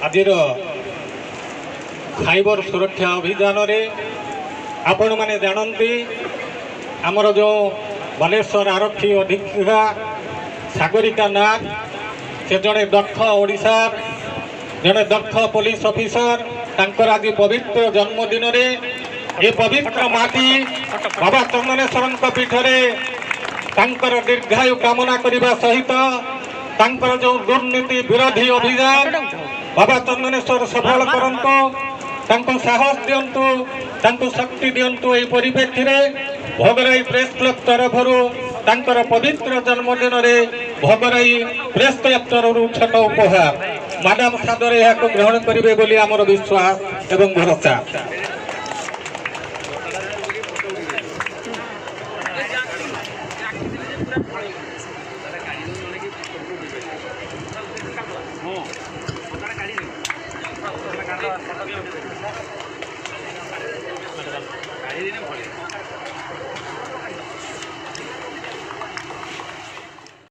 आज साइबर सुरक्षा अभियान रे आपण माने जानती आमर जो बालेश्वर आरक्षी अधीक्षिका सागरिका नाथ से जड़े दक्ष ओडिशा जड़े दक्ष पुलिस ऑफिसर तांकर आज पवित्र जन्मदिन रे ये पवित्र माटी बाबा चंदनेश्वर पीठ रे तांकर दीर्घायु कामना करने सहित तांकर जो दुर्नीति विरोधी अभियान बाबा चंदनेश्वर सफल करंतु तांको साहस दियंतु तांको शक्ति दियंतु ए परिप्रेक्षी रे भोगराई प्रेस क्लब तरफरु तांकर पवित्र जन्मदिन रे भोगराई प्रेस क्लब तरफरु छोट उपहार मैडम सादरे या ग्रहण करिवे बोली आमर विश्वास एवं भरोसा।